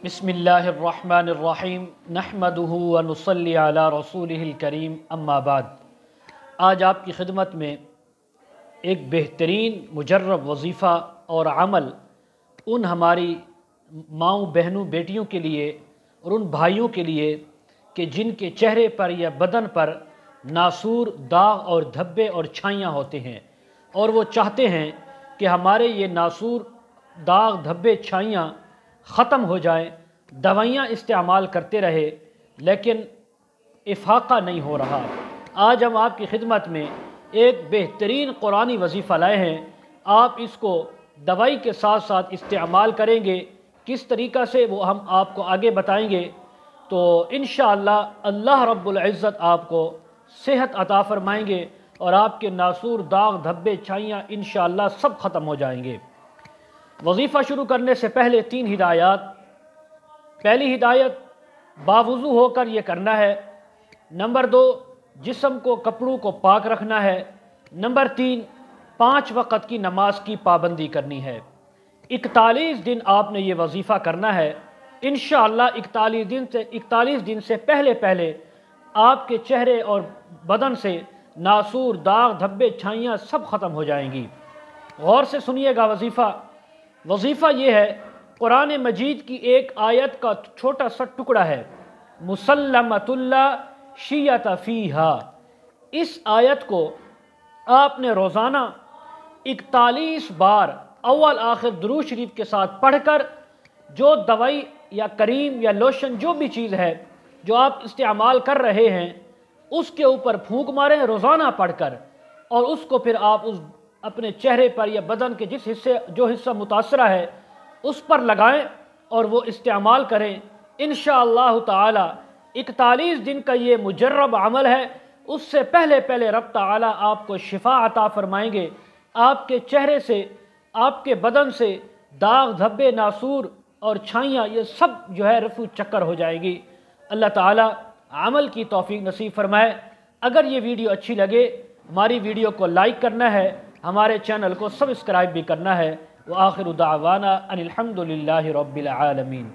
بسم اللہ الرحمن الرحیم نحمدہ ونصلی علی رسولہ الکریم اما بعد۔ آج آپ کی خدمت میں ایک بہترین مجرب وظیفہ اور عمل ان ہماری ماؤں بہنوں بیٹیوں کے لیے اور ان بھائیوں کے لیے کہ جن کے چہرے پر یا بدن پر ناسور، داغ اور دھبے اور چھائیاں ہوتے ہیں، اور وہ چاہتے ہیں کہ ہمارے یہ ناسور، داغ، دھبے، چھائیاں ختم ہو جائیں، دوائیاں استعمال کرتے رہے لیکن افاقہ نہیں ہو رہا۔ آج ہم آپ کی خدمت میں ایک بہترین قرآنی وظیفہ لائے ہیں۔ آپ اس کو دوائی کے ساتھ ساتھ استعمال کریں گے، کس طریقہ سے وہ ہم آپ کو آگے بتائیں گے، تو انشاءاللہ اللہ رب العزت آپ کو صحت عطا فرمائیں گے اور آپ کے ناسور، داغ، دھبے، چھائیاں انشاءاللہ سب ختم ہو جائیں گے۔ وظیفہ شروع کرنے سے پہلے 3 ہدایات۔ پہلی ہدایت، باوضو ہو کر یہ کرنا ہے۔ نمبر 2، جسم کو، کپڑوں کو پاک رکھنا ہے۔ نمبر 3، 5 وقت کی نماز کی پابندی کرنی ہے۔ 41 دن آپ نے یہ وظیفہ کرنا ہے۔ انشاءاللہ 41 دن سے پہلے آپ کے چہرے اور بدن سے ناسور، داغ، دھبے، چھائیاں سب ختم ہو جائیں گی۔ غور سے سنیے گا وظیفہ یہ ہے، قرآن مجید کی ایک آیت کا چھوٹا سا ٹکڑا ہے، مسلمۃ اللہ شیعۃ فیہا۔ اس آیت کو آپ نے روزانہ 41 بار اول آخر درود شریف کے ساتھ پڑھ کر، جو دوائی یا کریم یا لوشن جو بھی چیز ہے جو آپ استعمال کر رہے ہیں اس کے اوپر پھونک ماریں روزانہ پڑھ کر، اور اس کو پھر آپ اپنے چہرے پر یا بدن کے جو حصہ متاثرہ ہے اس پر لگائیں اور وہ استعمال کریں۔ انشاءاللہ تعالی 41 دن کا یہ مجرب عمل ہے، اس سے پہلے رب تعالی آپ کو شفا عطا فرمائیں گے۔ آپ کے چہرے سے، آپ کے بدن سے داغ، دھبے، ناسور اور چھائیاں یہ سب جو ہے رفو چکر ہو جائے گی۔ اللہ تعالی عمل کی توفیق نصیب فرمائے۔ اگر یہ ویڈیو اچھی لگے، ہماری ویڈیو کو لائک کرنا ہے، ہمارے چینل کو سبسکرائب بھی کرنا ہے۔ وآخر دعوانا ان الحمد للہ رب العالمین۔